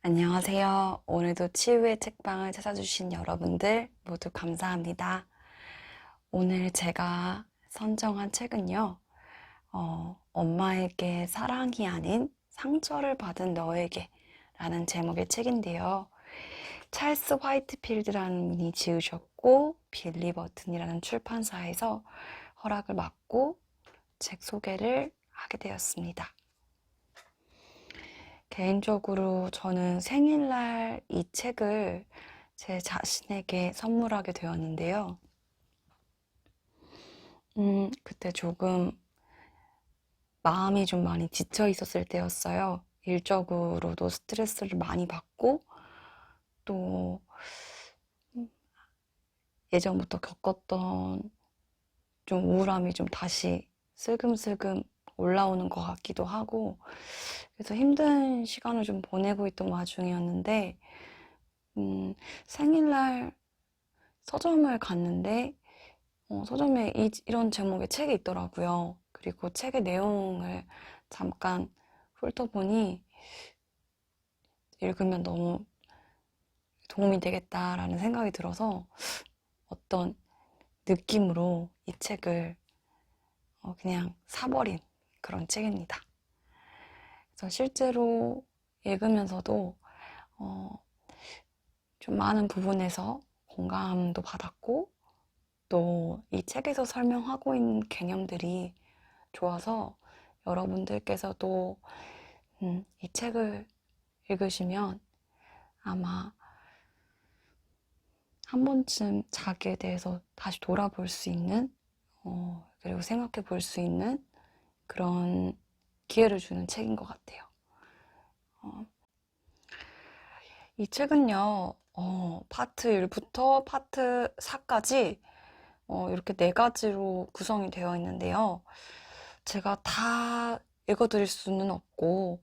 안녕하세요. 오늘도 치유의 책방을 찾아주신 여러분들 모두 감사합니다. 오늘 제가 선정한 책은요, 엄마에게 사랑이 아닌 상처를 받은 너에게 라는 제목의 책인데요. 찰스 화이트필드라는 분이 지으셨고, 빌리 버튼이라는 출판사에서 허락을 받고 책 소개를 하게 되었습니다. 개인적으로 저는 생일날 이 책을 제 자신에게 선물하게 되었는데요. 그때 조금 마음이 좀 많이 지쳐 있었을 때였어요. 일적으로도 스트레스를 많이 받고 또 예전부터 겪었던 좀 우울함이 좀 다시 슬금슬금 올라오는 것 같기도 하고, 그래서 힘든 시간을 좀 보내고 있던 와중이었는데 생일날 서점을 갔는데 서점에 이런 제목의 책이 있더라고요. 그리고 책의 내용을 잠깐 훑어보니 읽으면 너무 도움이 되겠다라는 생각이 들어서 어떤 느낌으로 이 책을 그냥 사버린 그런 책입니다. 그래서 실제로 읽으면서도 좀 많은 부분에서 공감도 받았고, 또 이 책에서 설명하고 있는 개념들이 좋아서 여러분들께서도 이 책을 읽으시면 아마 한 번쯤 자기에 대해서 다시 돌아볼 수 있는, 그리고 생각해 볼 수 있는 그런 기회를 주는 책인 것 같아요. 이 책은요, 파트 1부터 파트 4까지 이렇게 4가지로 구성이 되어 있는데요. 제가 다 읽어드릴 수는 없고,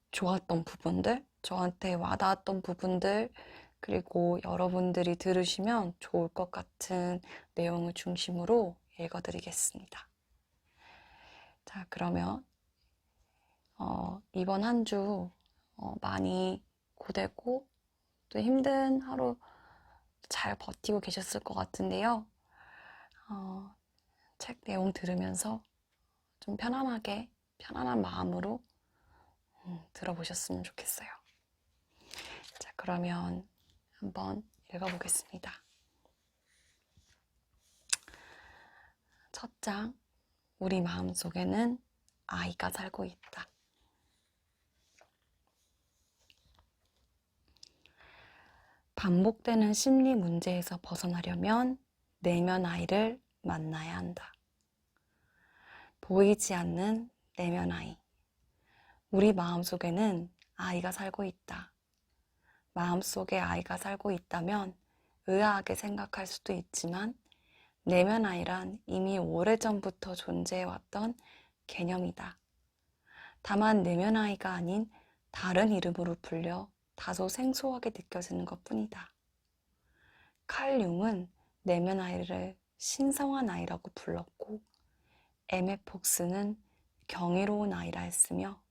좋았던 부분들, 저한테 와닿았던 부분들, 그리고 여러분들이 들으시면 좋을 것 같은 내용을 중심으로 읽어드리겠습니다. 자, 그러면 이번 한 주 많이 고되고 또 힘든 하루 잘 버티고 계셨을 것 같은데요. 책 내용 들으면서 좀 편안한 마음으로 들어보셨으면 좋겠어요. 자, 그러면 한번 읽어보겠습니다. 첫 장, 우리 마음속에는 아이가 살고 있다. 반복되는 심리 문제에서 벗어나려면 내면 아이를 만나야 한다. 보이지 않는 내면 아이. 우리 마음속에는 아이가 살고 있다. 마음속에 아이가 살고 있다면 의아하게 생각할 수도 있지만 내면 아이란 이미 오래전부터 존재해왔던 개념이다. 다만 내면 아이가 아닌 다른 이름으로 불려 다소 생소하게 느껴지는 것뿐이다. 칼 융은 내면 아이를 신성한 아이라고 불렀고, 에메 폭스는 경이로운 아이라 했으며,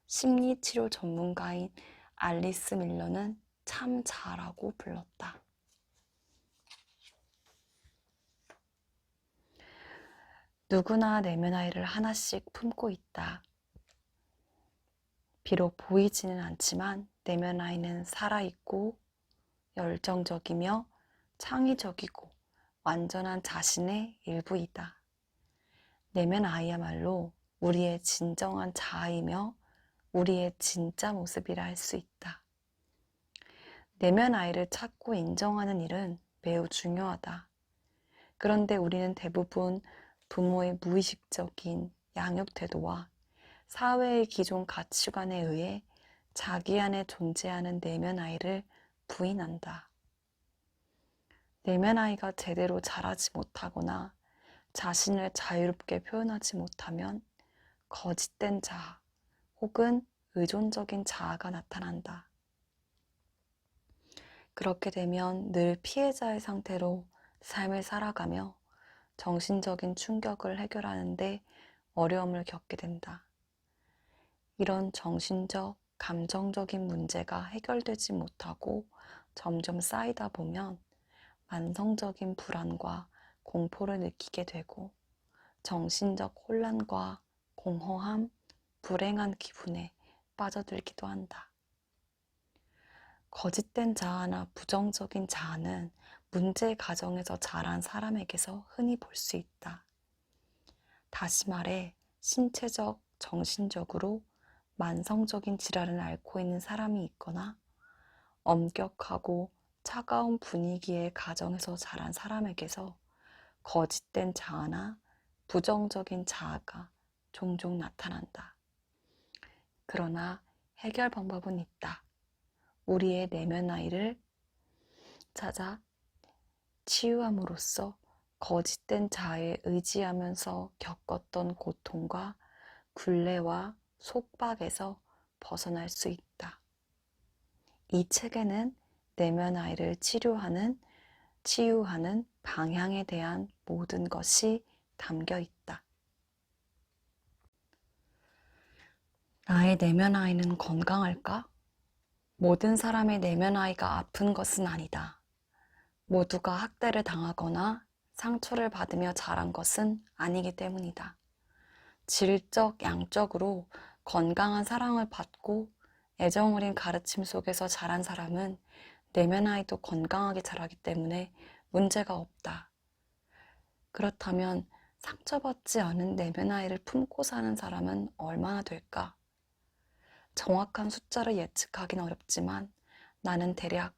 심리치료 전문가인 알리스 밀러는 참 자라고 불렀다. 누구나 내면 아이를 하나씩 품고 있다. 비록 보이지는 않지만 내면 아이는 살아있고 열정적이며 창의적이고 완전한 자신의 일부이다. 내면 아이야말로 우리의 진정한 자아이며 우리의 진짜 모습이라 할 수 있다. 내면 아이를 찾고 인정하는 일은 매우 중요하다. 그런데 우리는 대부분 부모의 무의식적인 양육 태도와 사회의 기존 가치관에 의해 자기 안에 존재하는 내면 아이를 부인한다. 내면 아이가 제대로 자라지 못하거나 자신을 자유롭게 표현하지 못하면 거짓된 자아 혹은 의존적인 자아가 나타난다. 그렇게 되면 늘 피해자의 상태로 삶을 살아가며 정신적인 충격을 해결하는데 어려움을 겪게 된다. 이런 정신적, 감정적인 문제가 해결되지 못하고 점점 쌓이다 보면 만성적인 불안과 공포를 느끼게 되고 정신적 혼란과 공허함, 불행한 기분에 빠져들기도 한다. 거짓된 자아나 부정적인 자아는 문제 가정에서 자란 사람에게서 흔히 볼 수 있다. 다시 말해 신체적, 정신적으로 만성적인 질환을 앓고 있는 사람이 있거나 엄격하고 차가운 분위기의 가정에서 자란 사람에게서 거짓된 자아나 부정적인 자아가 종종 나타난다. 그러나 해결 방법은 있다. 우리의 내면 아이를 찾아 치유함으로써 거짓된 자아에 의지하면서 겪었던 고통과 굴레와 속박에서 벗어날 수 있다. 이 책에는 내면 아이를 치유하는 방향에 대한 모든 것이 담겨 있다. 나의 내면 아이는 건강할까? 모든 사람의 내면 아이가 아픈 것은 아니다. 모두가 학대를 당하거나 상처를 받으며 자란 것은 아니기 때문이다. 질적, 양적으로 건강한 사랑을 받고 애정 어린 가르침 속에서 자란 사람은 내면 아이도 건강하게 자라기 때문에 문제가 없다. 그렇다면 상처받지 않은 내면 아이를 품고 사는 사람은 얼마나 될까? 정확한 숫자를 예측하기는 어렵지만 나는 대략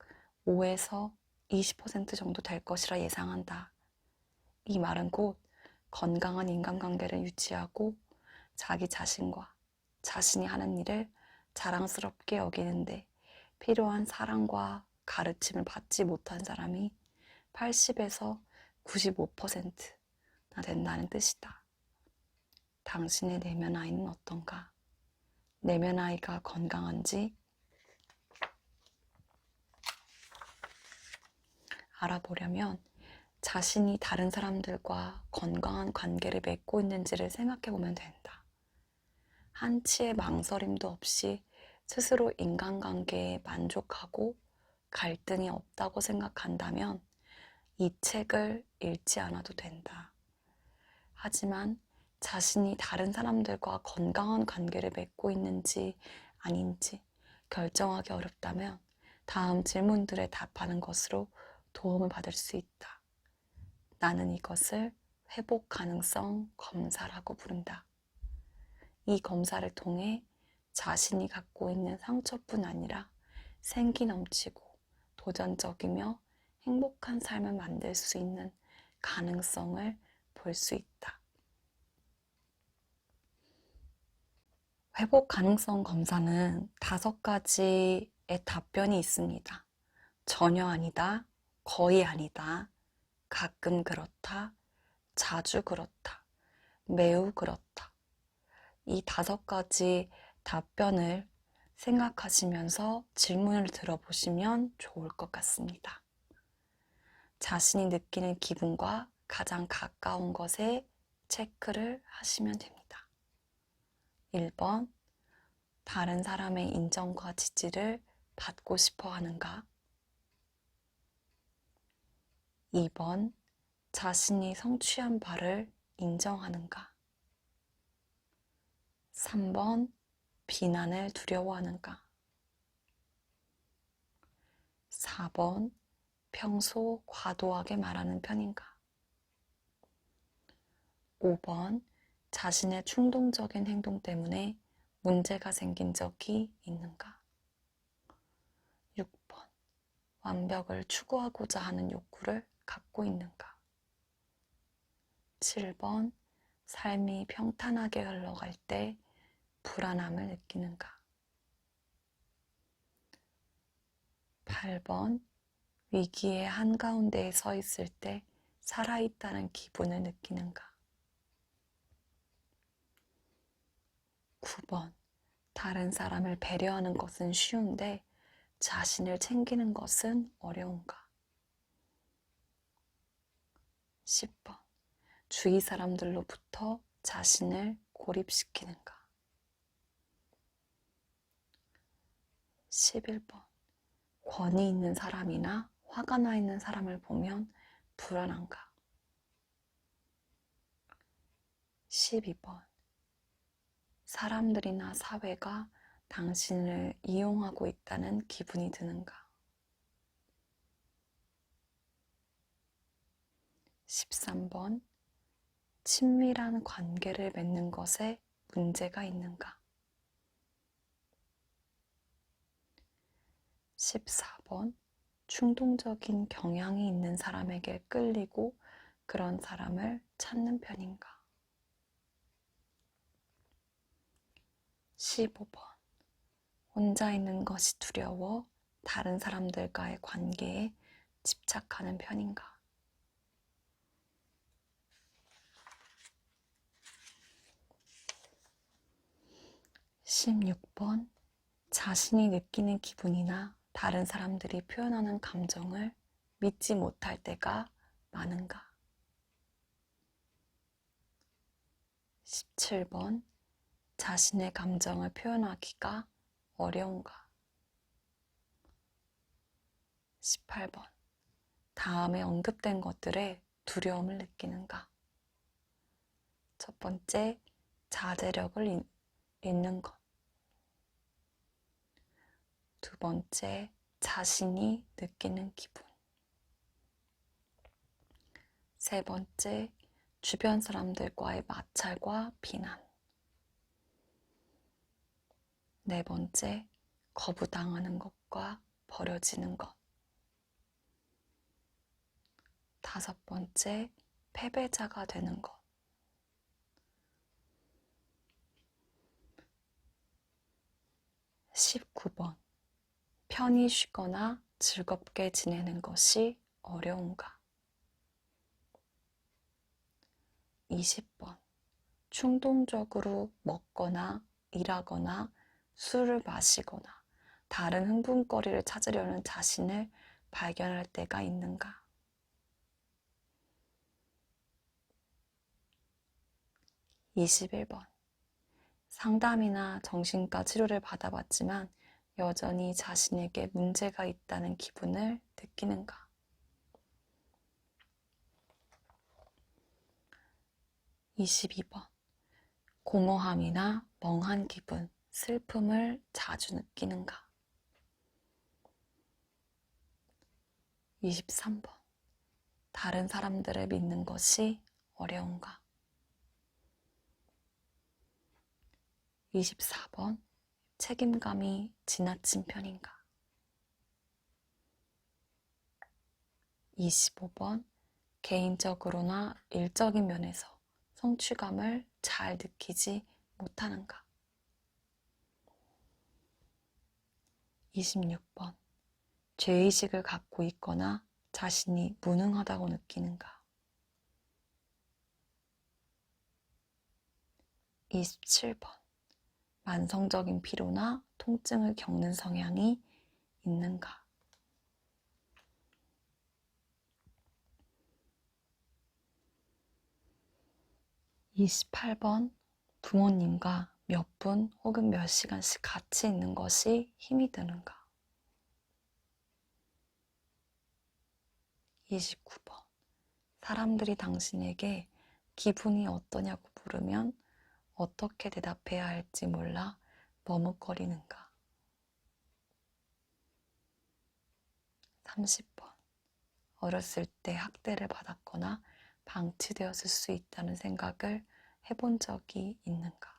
5에서 20% 정도 될 것이라 예상한다. 이 말은 곧 건강한 인간관계를 유지하고 자기 자신과 자신이 하는 일을 자랑스럽게 여기는데 필요한 사랑과 가르침을 받지 못한 사람이 80에서 95%나 된다는 뜻이다. 당신의 내면 아이는 어떤가? 내면 아이가 건강한지 알아보려면 자신이 다른 사람들과 건강한 관계를 맺고 있는지를 생각해 보면 된다. 한치의 망설임도 없이 스스로 인간관계에 만족하고 갈등이 없다고 생각한다면 이 책을 읽지 않아도 된다. 하지만 자신이 다른 사람들과 건강한 관계를 맺고 있는지 아닌지 결정하기 어렵다면 다음 질문들에 답하는 것으로 도움을 받을 수 있다. 나는 이것을 회복 가능성 검사라고 부른다. 이 검사를 통해 자신이 갖고 있는 상처뿐 아니라 생기 넘치고 도전적이며 행복한 삶을 만들 수 있는 가능성을 볼 수 있다. 회복 가능성 검사는 5가지의 답변이 있습니다. 전혀 아니다, 거의 아니다, 가끔 그렇다, 자주 그렇다, 매우 그렇다. 이 5가지 답변을 생각하시면서 질문을 들어보시면 좋을 것 같습니다. 자신이 느끼는 기분과 가장 가까운 것에 체크를 하시면 됩니다. 1번, 다른 사람의 인정과 지지를 받고 싶어 하는가? 2번, 자신이 성취한 바를 인정하는가? 3번, 비난을 두려워하는가? 4번, 평소 과도하게 말하는 편인가? 5번, 자신의 충동적인 행동 때문에 문제가 생긴 적이 있는가? 6번, 완벽을 추구하고자 하는 욕구를 갖고 있는가? 7번, 삶이 평탄하게 흘러갈 때 불안함을 느끼는가? 8번, 위기의 한가운데에 서 있을 때 살아있다는 기분을 느끼는가? 9번, 다른 사람을 배려하는 것은 쉬운데 자신을 챙기는 것은 어려운가? 10번, 주위 사람들로부터 자신을 고립시키는가? 11번. 권위 있는 사람이나 화가 나 있는 사람을 보면 불안한가? 12번. 사람들이나 사회가 당신을 이용하고 있다는 기분이 드는가? 13번. 친밀한 관계를 맺는 것에 문제가 있는가? 14번. 충동적인 경향이 있는 사람에게 끌리고 그런 사람을 찾는 편인가? 15번. 혼자 있는 것이 두려워 다른 사람들과의 관계에 집착하는 편인가? 16번. 자신이 느끼는 기분이나 다른 사람들이 표현하는 감정을 믿지 못할 때가 많은가? 17번. 자신의 감정을 표현하기가 어려운가? 18번. 다음에 언급된 것들에 두려움을 느끼는가? 첫 번째, 자제력을 잃는 것. 두 번째, 자신이 느끼는 기분. 세 번째, 주변 사람들과의 마찰과 비난. 네 번째, 거부당하는 것과 버려지는 것. 다섯 번째, 패배자가 되는 것. 19번. 편히 쉬거나 즐겁게 지내는 것이 어려운가? 20번. 충동적으로 먹거나 일하거나 술을 마시거나 다른 흥분거리를 찾으려는 자신을 발견할 때가 있는가? 21번. 상담이나 정신과 치료를 받아봤지만 여전히 자신에게 문제가 있다는 기분을 느끼는가? 22번. 공허함이나 멍한 기분, 슬픔을 자주 느끼는가? 23번. 다른 사람들을 믿는 것이 어려운가? 24번. 책임감이 지나친 편인가? 25번. 개인적으로나 일적인 면에서 성취감을 잘 느끼지 못하는가? 26번. 죄의식을 갖고 있거나 자신이 무능하다고 느끼는가? 27번. 만성적인 피로나 통증을 겪는 성향이 있는가? 28번. 부모님과 몇 분 혹은 몇 시간씩 같이 있는 것이 힘이 드는가? 29번. 사람들이 당신에게 기분이 어떠냐고 물으면 어떻게 대답해야 할지 몰라 머뭇거리는가? 30번. 어렸을 때 학대를 받았거나 방치되었을 수 있다는 생각을 해본 적이 있는가?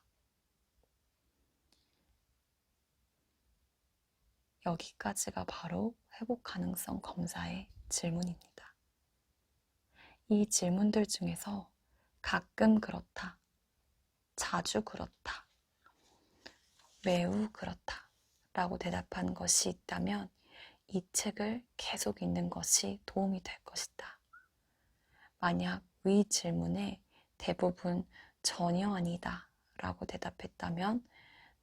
여기까지가 바로 회복 가능성 검사의 질문입니다. 이 질문들 중에서 가끔 그렇다, 자주 그렇다, 매우 그렇다 라고 대답한 것이 있다면 이 책을 계속 읽는 것이 도움이 될 것이다. 만약 위 질문에 대부분 전혀 아니다 라고 대답했다면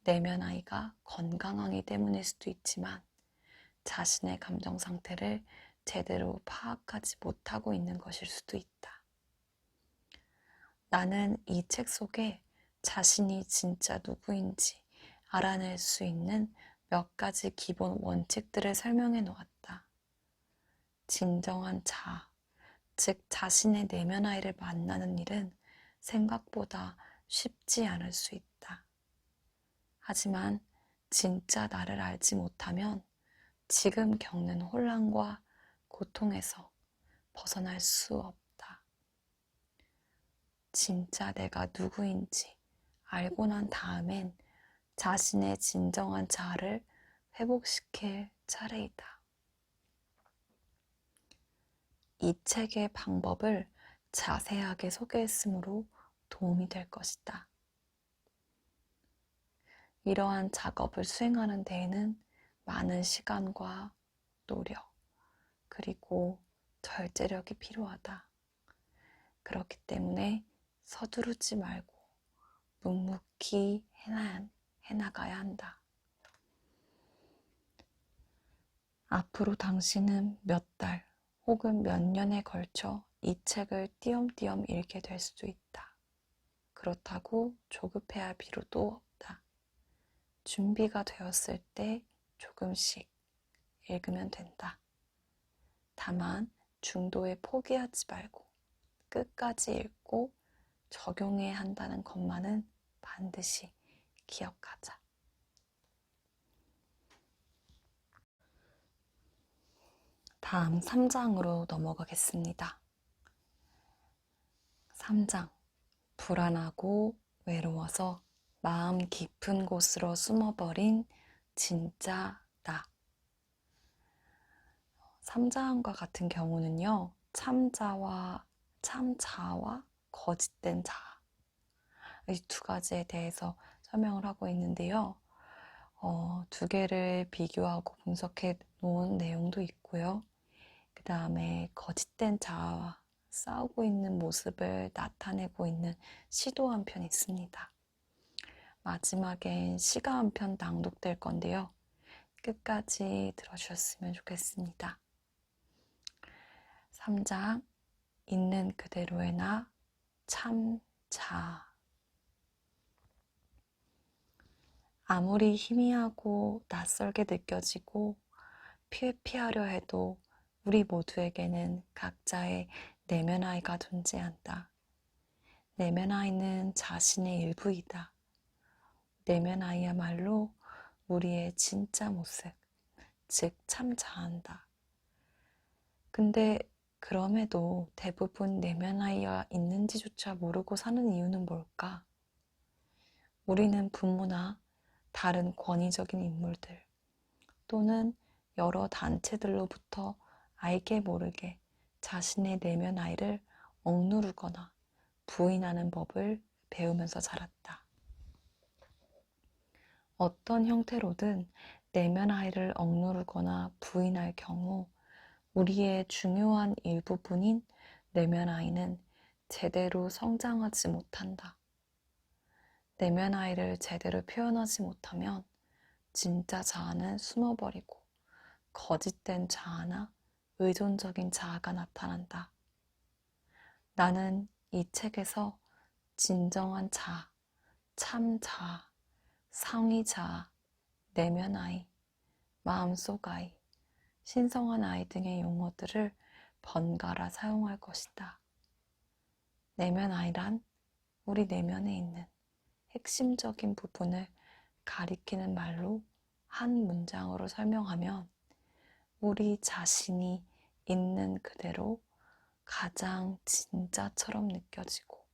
내면 아이가 건강하기 때문일 수도 있지만 자신의 감정 상태를 제대로 파악하지 못하고 있는 것일 수도 있다. 나는 이 책 속에 자신이 진짜 누구인지 알아낼 수 있는 몇 가지 기본 원칙들을 설명해 놓았다. 진정한 자아, 즉 자신의 내면 아이를 만나는 일은 생각보다 쉽지 않을 수 있다. 하지만 진짜 나를 알지 못하면 지금 겪는 혼란과 고통에서 벗어날 수 없다. 진짜 내가 누구인지 알고 난 다음엔 자신의 진정한 자아를 회복시킬 차례이다. 이 책의 방법을 자세하게 소개했으므로 도움이 될 것이다. 이러한 작업을 수행하는 데에는 많은 시간과 노력, 그리고 절제력이 필요하다. 그렇기 때문에 서두르지 말고 묵묵히 해나가야 한다. 앞으로 당신은 몇 달 혹은 몇 년에 걸쳐 이 책을 띄엄띄엄 읽게 될 수도 있다. 그렇다고 조급해할 필요도 없다. 준비가 되었을 때 조금씩 읽으면 된다. 다만 중도에 포기하지 말고 끝까지 읽고 적용해야 한다는 것만은 반드시 기억하자. 다음 3장으로 넘어가겠습니다. 3장. 불안하고 외로워서 마음 깊은 곳으로 숨어버린 진짜 나. 3장과 같은 경우는요, 참자와 거짓된 자아, 이 두 가지에 대해서 설명을 하고 있는데요. 두 개를 비교하고 분석해 놓은 내용도 있고요. 그 다음에 거짓된 자아와 싸우고 있는 모습을 나타내고 있는 시도 한 편 있습니다. 마지막엔 시가 한 편 낭독될 건데요. 끝까지 들어주셨으면 좋겠습니다. 3장, 있는 그대로의 나, 참 자아. 아무리 희미하고 낯설게 느껴지고 피하려 해도 우리 모두에게는 각자의 내면 아이가 존재한다. 내면 아이는 자신의 일부이다. 내면 아이야말로 우리의 진짜 모습, 즉 참 자아다. 근데 그럼에도 대부분 내면 아이가 있는지조차 모르고 사는 이유는 뭘까? 우리는 부모나 다른 권위적인 인물들 또는 여러 단체들로부터 알게 모르게 자신의 내면 아이를 억누르거나 부인하는 법을 배우면서 자랐다. 어떤 형태로든 내면 아이를 억누르거나 부인할 경우 우리의 중요한 일부분인 내면 아이는 제대로 성장하지 못한다. 내면 아이를 제대로 표현하지 못하면 진짜 자아는 숨어버리고 거짓된 자아나 의존적인 자아가 나타난다. 나는 이 책에서 진정한 자아, 참 자아, 상위 자아, 내면 아이, 마음속 아이, 신성한 아이 등의 용어들을 번갈아 사용할 것이다. 내면 아이란 우리 내면에 있는 핵심적인 부분을 가리키는 말로 한 문장으로 설명하면 우리 자신이 있는 그대로 가장 진짜처럼 느껴지고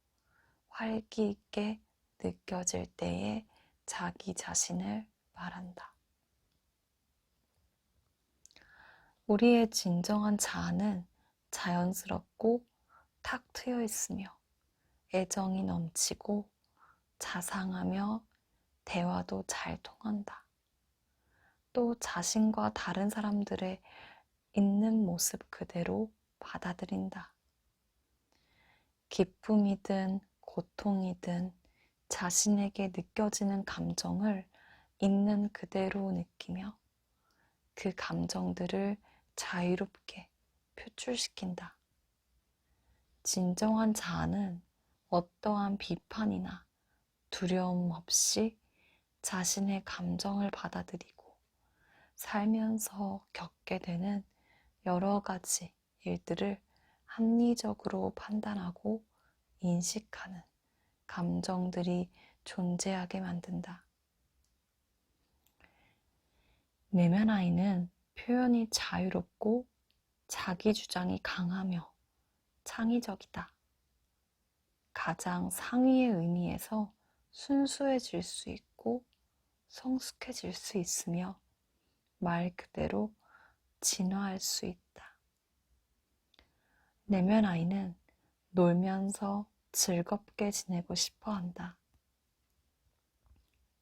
활기 있게 느껴질 때의 자기 자신을 말한다. 우리의 진정한 자아는 자연스럽고 탁 트여 있으며 애정이 넘치고 자상하며 대화도 잘 통한다. 또 자신과 다른 사람들의 있는 모습 그대로 받아들인다. 기쁨이든 고통이든 자신에게 느껴지는 감정을 있는 그대로 느끼며 그 감정들을 자유롭게 표출시킨다. 진정한 자아는 어떠한 비판이나 두려움 없이 자신의 감정을 받아들이고 살면서 겪게 되는 여러 가지 일들을 합리적으로 판단하고 인식하는 감정들이 존재하게 만든다. 내면 아이는 표현이 자유롭고 자기 주장이 강하며 창의적이다. 가장 상위의 의미에서 순수해질 수 있고 성숙해질 수 있으며 말 그대로 진화할 수 있다. 내면 아이는 놀면서 즐겁게 지내고 싶어 한다.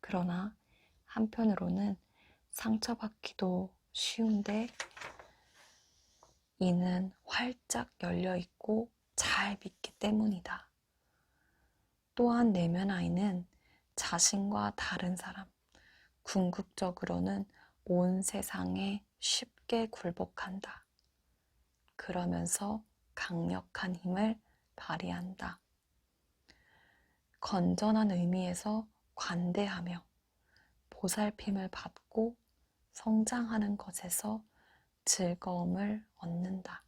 그러나 한편으로는 상처받기도 쉬운데 이는 활짝 열려 있고 잘 믿기 때문이다. 또한 내면 아이는 자신과 다른 사람, 궁극적으로는 온 세상에 쉽게 굴복한다. 그러면서 강력한 힘을 발휘한다. 건전한 의미에서 관대하며 보살핌을 받고 성장하는 것에서 즐거움을 얻는다.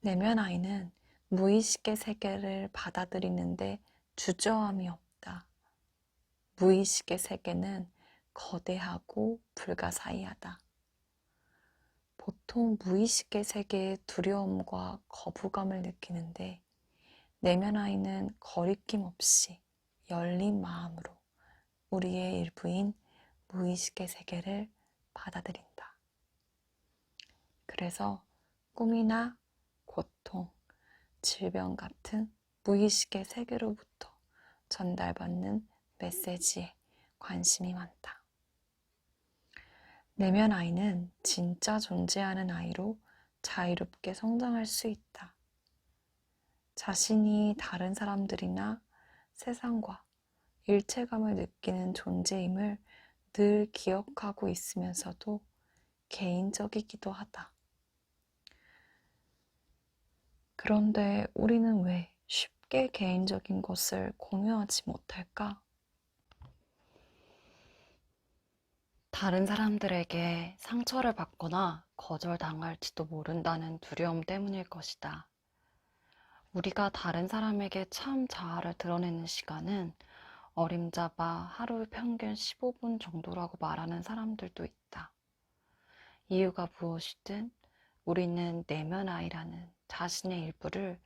내면 아이는 무의식의 세계를 받아들이는데 주저함이 없다. 무의식의 세계는 거대하고 불가사의하다. 보통 무의식의 세계에 두려움과 거부감을 느끼는데 내면 아이는 거리낌 없이 열린 마음으로 우리의 일부인 무의식의 세계를 받아들인다. 그래서 꿈이나 고통, 질병 같은 무의식의 세계로부터 전달받는 메시지에 관심이 많다. 내면 아이는 진짜 존재하는 아이로 자유롭게 성장할 수 있다. 자신이 다른 사람들이나 세상과 일체감을 느끼는 존재임을 늘 기억하고 있으면서도 개인적이기도 하다. 그런데 우리는 왜 쉽게 개인적인 것을 공유하지 못할까? 다른 사람들에게 상처를 받거나 거절당할지도 모른다는 두려움 때문일 것이다. 우리가 다른 사람에게 참 자아를 드러내는 시간은 어림잡아 하루 평균 15분 정도라고 말하는 사람들도 있다. 이유가 무엇이든 우리는 내면 아이라는 자신의 일부를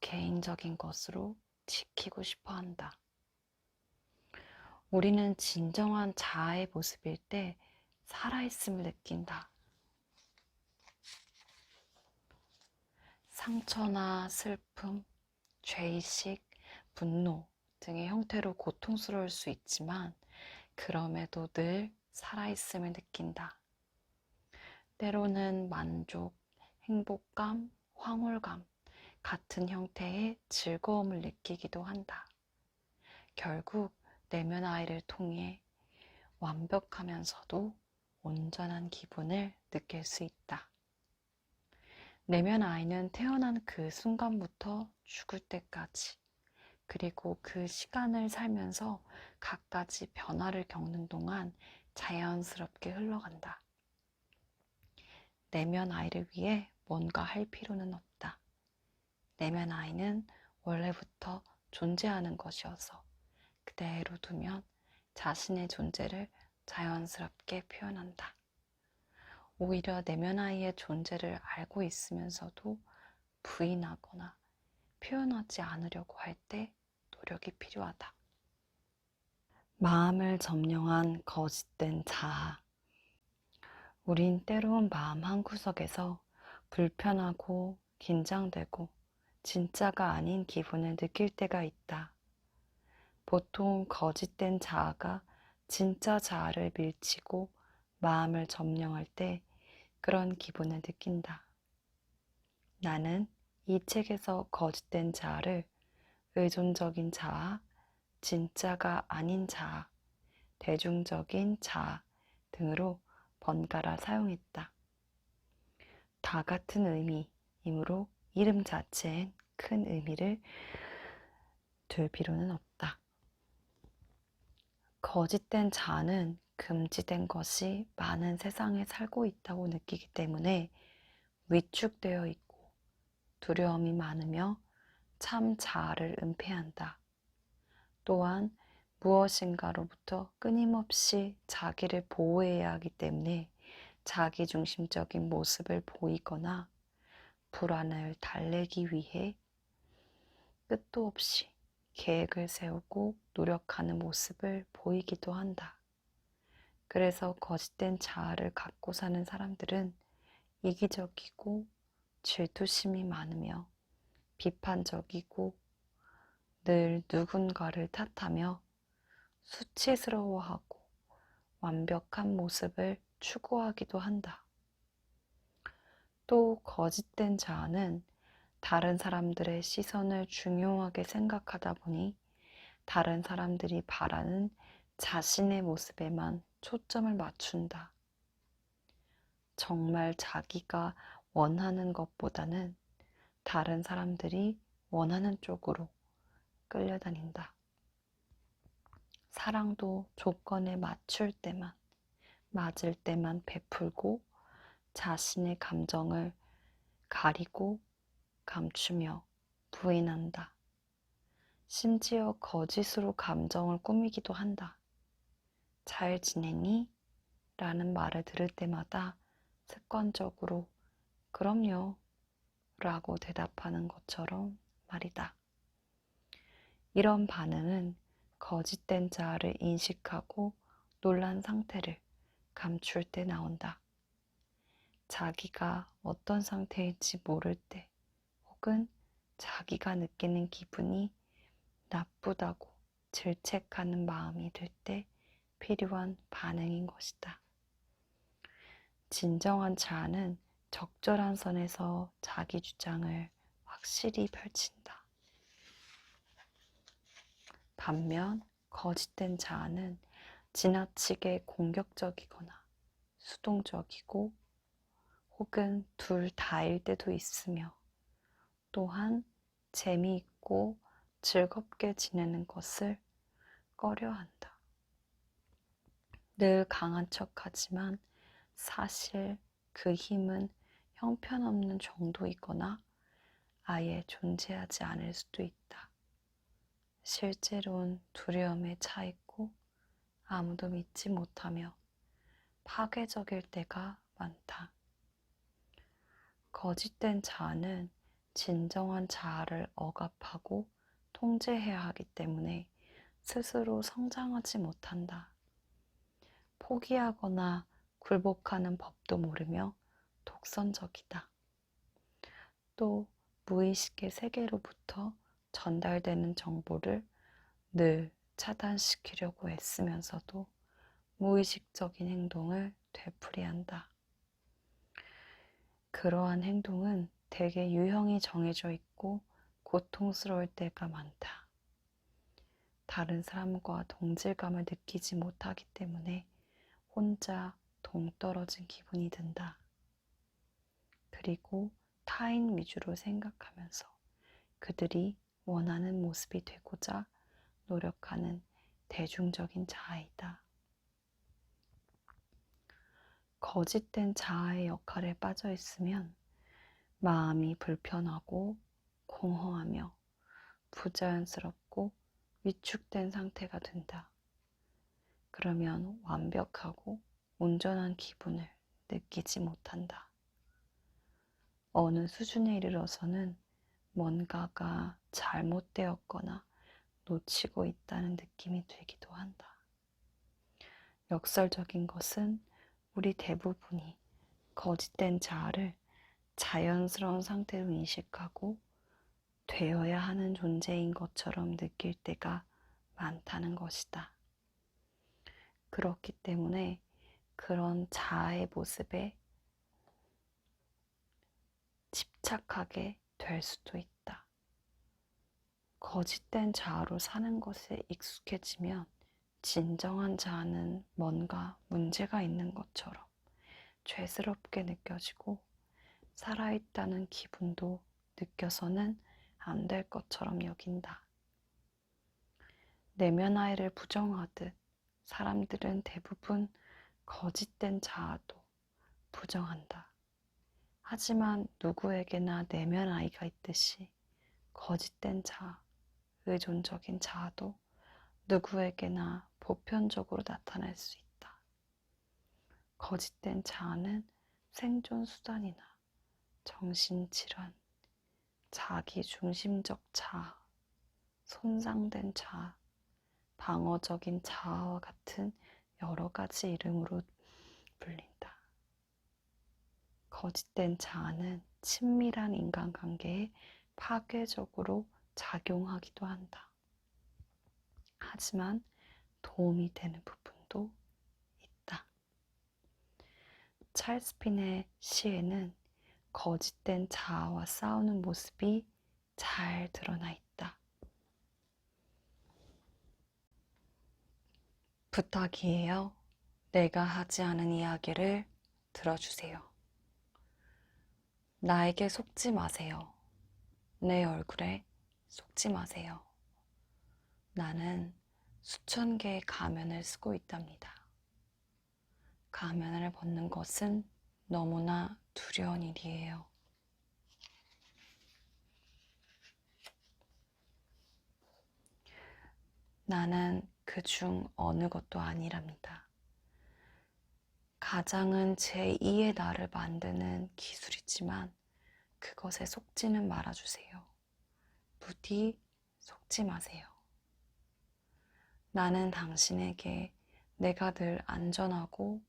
개인적인 것으로 지키고 싶어 한다. 우리는 진정한 자아의 모습일 때 살아있음을 느낀다. 상처나 슬픔, 죄의식, 분노 등의 형태로 고통스러울 수 있지만 그럼에도 늘 살아있음을 느낀다. 때로는 만족, 행복감, 황홀감 같은 형태의 즐거움을 느끼기도 한다. 결국 내면 아이를 통해 완벽하면서도 온전한 기분을 느낄 수 있다. 내면 아이는 태어난 그 순간부터 죽을 때까지 그리고 그 시간을 살면서 갖가지 변화를 겪는 동안 자연스럽게 흘러간다. 내면 아이를 위해 뭔가 할 필요는 없다. 내면 아이는 원래부터 존재하는 것이어서 그대로 두면 자신의 존재를 자연스럽게 표현한다. 오히려 내면 아이의 존재를 알고 있으면서도 부인하거나 표현하지 않으려고 할 때 노력이 필요하다. 마음을 점령한 거짓된 자아. 우린 때론 마음 한구석에서 불편하고 긴장되고 진짜가 아닌 기분을 느낄 때가 있다. 보통 거짓된 자아가 진짜 자아를 밀치고 마음을 점령할 때 그런 기분을 느낀다. 나는 이 책에서 거짓된 자아를 의존적인 자아, 진짜가 아닌 자아, 대중적인 자아 등으로 번갈아 사용했다. 다 같은 의미이므로 이름 자체엔 큰 의미를 둘 필요는 없다. 거짓된 자아는 금지된 것이 많은 세상에 살고 있다고 느끼기 때문에 위축되어 있고 두려움이 많으며 참 자아를 은폐한다. 또한 무엇인가로부터 끊임없이 자기를 보호해야 하기 때문에 자기중심적인 모습을 보이거나 불안을 달래기 위해 끝도 없이 계획을 세우고 노력하는 모습을 보이기도 한다. 그래서 거짓된 자아를 갖고 사는 사람들은 이기적이고 질투심이 많으며 비판적이고 늘 누군가를 탓하며 수치스러워하고 완벽한 모습을 추구하기도 한다. 또 거짓된 자아는 다른 사람들의 시선을 중요하게 생각하다 보니 다른 사람들이 바라는 자신의 모습에만 초점을 맞춘다. 정말 자기가 원하는 것보다는 다른 사람들이 원하는 쪽으로 끌려다닌다. 사랑도 조건에 맞출 때만, 맞을 때만 베풀고 자신의 감정을 가리고 감추며 부인한다. 심지어 거짓으로 감정을 꾸미기도 한다. 잘 지내니? 라는 말을 들을 때마다 습관적으로 그럼요 라고 대답하는 것처럼 말이다. 이런 반응은 거짓된 자아를 인식하고 놀란 상태를 감출 때 나온다. 자기가 어떤 상태일지 모를 때 혹은 자기가 느끼는 기분이 나쁘다고 질책하는 마음이 들 때 필요한 반응인 것이다. 진정한 자아는 적절한 선에서 자기 주장을 확실히 펼친다. 반면 거짓된 자아는 지나치게 공격적이거나 수동적이고 혹은 둘 다일 때도 있으며 또한 재미있고 즐겁게 지내는 것을 꺼려한다. 늘 강한 척하지만 사실 그 힘은 형편없는 정도이거나 아예 존재하지 않을 수도 있다. 실제로는 두려움에 차 있고 아무도 믿지 못하며 파괴적일 때가 많다. 거짓된 자아는 진정한 자아를 억압하고 통제해야 하기 때문에 스스로 성장하지 못한다. 포기하거나 굴복하는 법도 모르며 독선적이다. 또 무의식의 세계로부터 전달되는 정보를 늘 차단시키려고 애쓰면서도 무의식적인 행동을 되풀이한다. 그러한 행동은 대개 유형이 정해져 있고 고통스러울 때가 많다. 다른 사람과 동질감을 느끼지 못하기 때문에 혼자 동떨어진 기분이 든다. 그리고 타인 위주로 생각하면서 그들이 원하는 모습이 되고자 노력하는 대중적인 자아이다. 거짓된 자아의 역할에 빠져 있으면 마음이 불편하고 공허하며 부자연스럽고 위축된 상태가 된다. 그러면 완벽하고 온전한 기분을 느끼지 못한다. 어느 수준에 이르러서는 뭔가가 잘못되었거나 놓치고 있다는 느낌이 들기도 한다. 역설적인 것은 우리 대부분이 거짓된 자아를 자연스러운 상태로 인식하고 되어야 하는 존재인 것처럼 느낄 때가 많다는 것이다. 그렇기 때문에 그런 자아의 모습에 집착하게 될 수도 있다. 거짓된 자아로 사는 것에 익숙해지면 진정한 자아는 뭔가 문제가 있는 것처럼 죄스럽게 느껴지고 살아있다는 기분도 느껴서는 안 될 것처럼 여긴다. 내면 아이를 부정하듯 사람들은 대부분 거짓된 자아도 부정한다. 하지만 누구에게나 내면 아이가 있듯이 거짓된 자아, 의존적인 자아도 누구에게나 보편적으로 나타날 수 있다. 거짓된 자아는 생존 수단이나 정신질환, 자기중심적 자아, 손상된 자아, 방어적인 자아와 같은 여러 가지 이름으로 불린다. 거짓된 자아는 친밀한 인간관계에 파괴적으로 작용하기도 한다. 하지만 도움이 되는 부분도 있다. 찰스 핀의 시에는 거짓된 자아와 싸우는 모습이 잘 드러나 있다. 부탁이에요. 내가 하지 않은 이야기를 들어주세요. 나에게 속지 마세요. 내 얼굴에 속지 마세요. 나는 수천 개의 가면을 쓰고 있답니다. 가면을 벗는 것은 너무나 두려운 일이에요. 나는 그중 어느 것도 아니랍니다. 가장은 제2의 나를 만드는 기술이지만 그것에 속지는 말아주세요. 부디 속지 마세요. 나는 당신에게 내가 늘 안전하고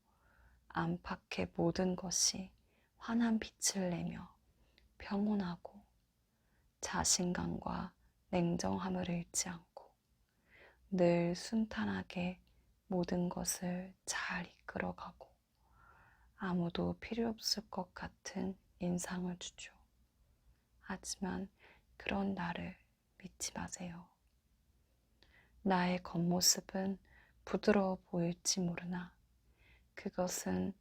안팎의 모든 것이 환한 빛을 내며 평온하고 자신감과 냉정함을 잃지 않고 늘 순탄하게 모든 것을 잘 이끌어가고 아무도 필요 없을 것 같은 인상을 주죠. 하지만 그런 나를 믿지 마세요. 나의 겉모습은 부드러워 보일지 모르나 그것은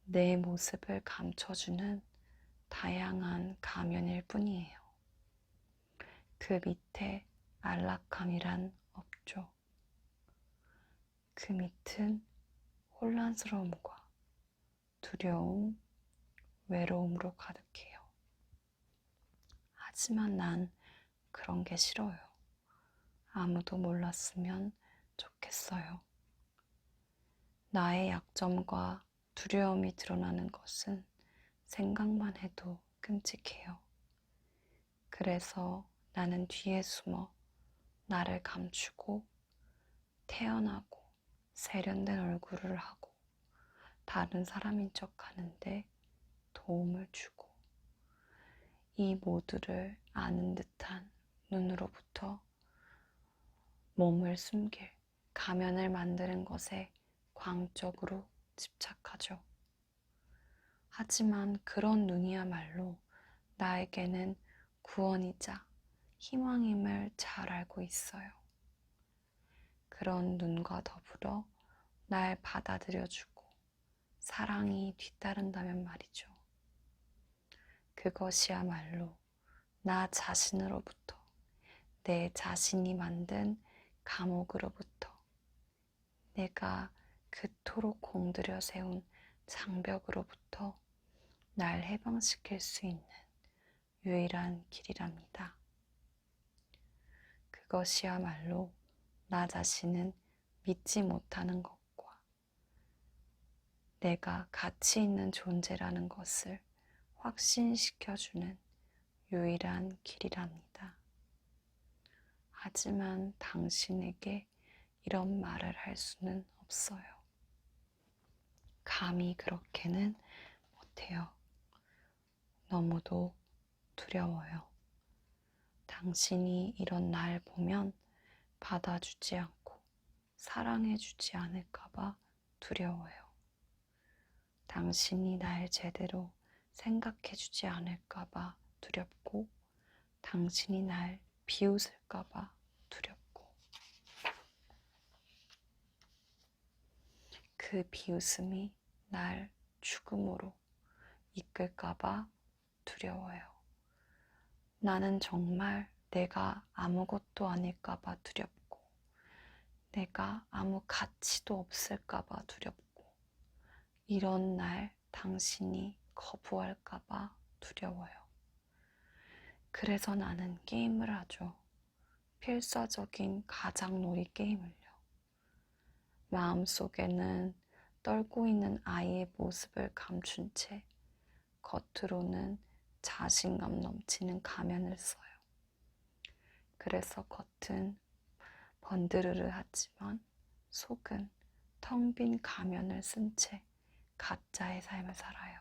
내 모습을 감춰주는 다양한 가면일 뿐이에요. 그 밑에 안락함이란 없죠. 그 밑은 혼란스러움과 두려움, 외로움으로 가득해요. 하지만 난 그런 게 싫어요. 아무도 몰랐으면 좋겠어요. 나의 약점과 두려움이 드러나는 것은 생각만 해도 끔찍해요. 그래서 나는 뒤에 숨어 나를 감추고 태연하고 세련된 얼굴을 하고 다른 사람인 척 하는데 도움을 주고 이 모두를 아는 듯한 눈으로부터 몸을 숨길 가면을 만드는 것에 광적으로 집착하죠. 하지만 그런 눈이야말로 나에게는 구원이자 희망임을 잘 알고 있어요. 그런 눈과 더불어 날 받아들여주고 사랑이 뒤따른다면 말이죠. 그것이야말로 나 자신으로부터 내 자신이 만든 감옥으로부터 내가 그토록 공들여 세운 장벽으로부터 날 해방시킬 수 있는 유일한 길이랍니다. 그것이야말로 나 자신은 믿지 못하는 것과 내가 가치 있는 존재라는 것을 확신시켜주는 유일한 길이랍니다. 하지만 당신에게 이런 말을 할 수는 없어요. 감히 그렇게는 못해요. 너무도 두려워요. 당신이 이런 날 보면 받아주지 않고 사랑해주지 않을까봐 두려워요. 당신이 날 제대로 생각해주지 않을까봐 두렵고 당신이 날 비웃을까봐 두렵고 그 비웃음이 날 죽음으로 이끌까봐 두려워요. 나는 정말 내가 아무것도 아닐까봐 두렵고 내가 아무 가치도 없을까봐 두렵고, 이런 날 당신이 거부할까봐 두려워요. 그래서 나는 게임을 하죠. 필사적인 가장놀이 게임을요. 마음속에는 떨고 있는 아이의 모습을 감춘 채 겉으로는 자신감 넘치는 가면을 써요. 그래서 겉은 번드르르 하지만 속은 텅 빈 가면을 쓴 채 가짜의 삶을 살아요.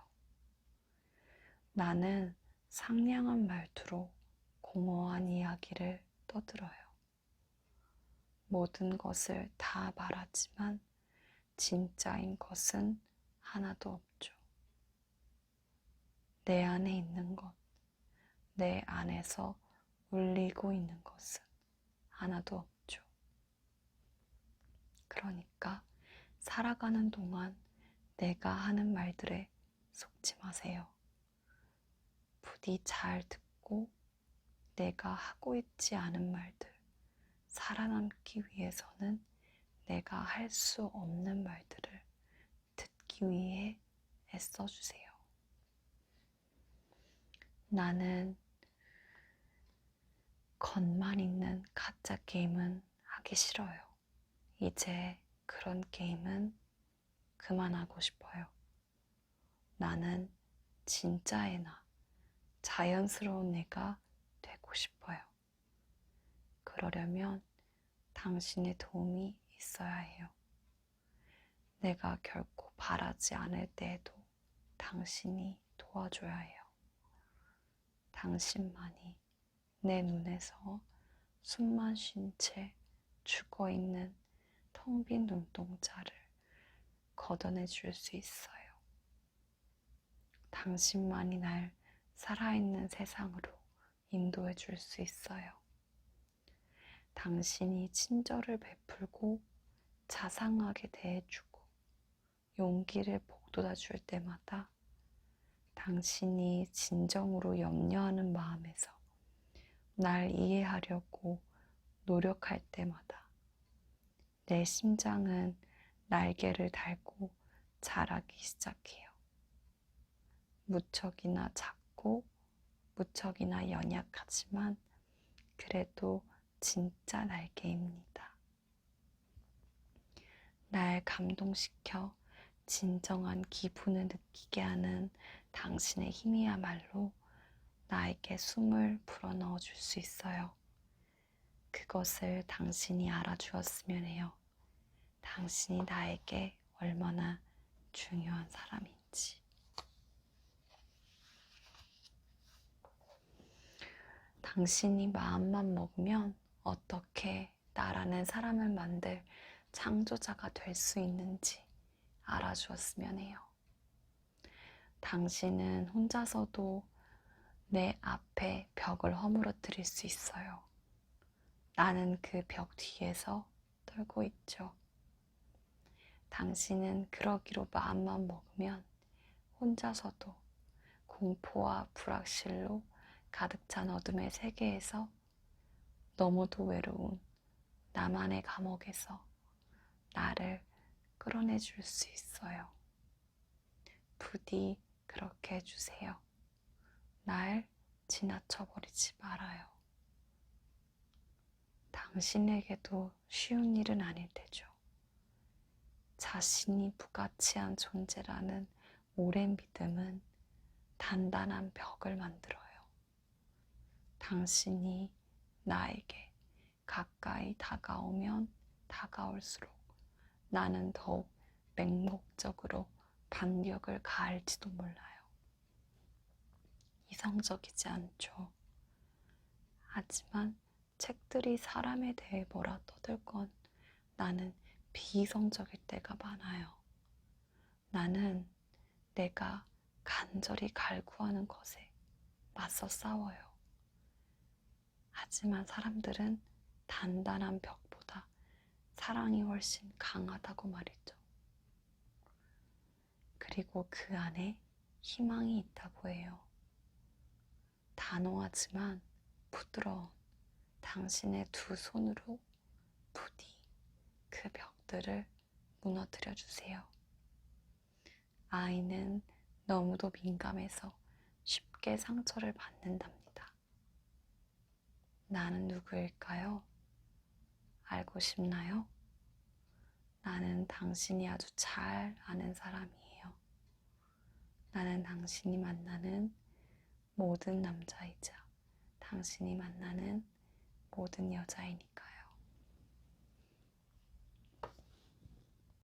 나는 상냥한 말투로 공허한 이야기를 떠들어요. 모든 것을 다 말하지만 진짜인 것은 하나도 없죠. 내 안에 있는 것, 내 안에서 울리고 있는 것은 하나도 없죠. 그러니까 살아가는 동안 내가 하는 말들에 속지 마세요. 부디 잘 듣고 내가 하고 있지 않은 말들, 살아남기 위해서는 내가 할 수 없는 말들을 듣기 위해 애써주세요. 나는 겉만 있는 가짜 게임은 하기 싫어요. 이제 그런 게임은 그만하고 싶어요. 나는 진짜의 나, 자연스러운 내가 되고 싶어요. 그러려면 당신의 도움이 있어야 해요. 내가 결코 바라지 않을 때에도 당신이 도와줘야 해요. 당신만이 내 눈에서 숨만 쉰 채 죽어있는 텅 빈 눈동자를 걷어내 줄 수 있어요. 당신만이 날 살아있는 세상으로 인도해 줄 수 있어요. 당신이 친절을 베풀고 자상하게 대해주고 용기를 북돋아 줄 때마다 당신이 진정으로 염려하는 마음에서 날 이해하려고 노력할 때마다 내 심장은 날개를 달고 자라기 시작해요. 무척이나 작고 무척이나 연약하지만 그래도 진짜 날개입니다. 날 감동시켜 진정한 기분을 느끼게 하는 당신의 힘이야말로 나에게 숨을 불어넣어 줄 수 있어요. 그것을 당신이 알아주었으면 해요. 당신이 나에게 얼마나 중요한 사람인지. 당신이 마음만 먹으면 어떻게 나라는 사람을 만들 창조자가 될 수 있는지 알아주었으면 해요. 당신은 혼자서도 내 앞에 벽을 허물어뜨릴 수 있어요. 나는 그 벽 뒤에서 떨고 있죠. 당신은 그러기로 마음만 먹으면 혼자서도 공포와 불확실로 가득 찬 어둠의 세계에서 너무도 외로운 나만의 감옥에서 나를 끌어내 줄 수 있어요. 부디 그렇게 해주세요. 날 지나쳐버리지 말아요. 당신에게도 쉬운 일은 아닐 테죠. 자신이 부가치한 존재라는 오랜 믿음은 단단한 벽을 만들어요. 당신이 나에게 가까이 다가오면 다가올수록 나는 더욱 맹목적으로 반격을 가할지도 몰라요. 이성적이지 않죠. 하지만 책들이 사람에 대해 뭐라 떠들건 나는 비이성적일 때가 많아요. 나는 내가 간절히 갈구하는 것에 맞서 싸워요. 하지만 사람들은 단단한 벽보다 사랑이 훨씬 강하다고 말이죠. 그리고 그 안에 희망이 있다고 해요. 단호하지만 부드러운 당신의 두 손으로 부디 그 벽들을 무너뜨려 주세요. 아이는 너무도 민감해서 쉽게 상처를 받는답니다. 나는 누구일까요? 알고 싶나요? 나는 당신이 아주 잘 아는 사람이에요. 나는 당신이 만나는 모든 남자이자 당신이 만나는 모든 여자이니까요.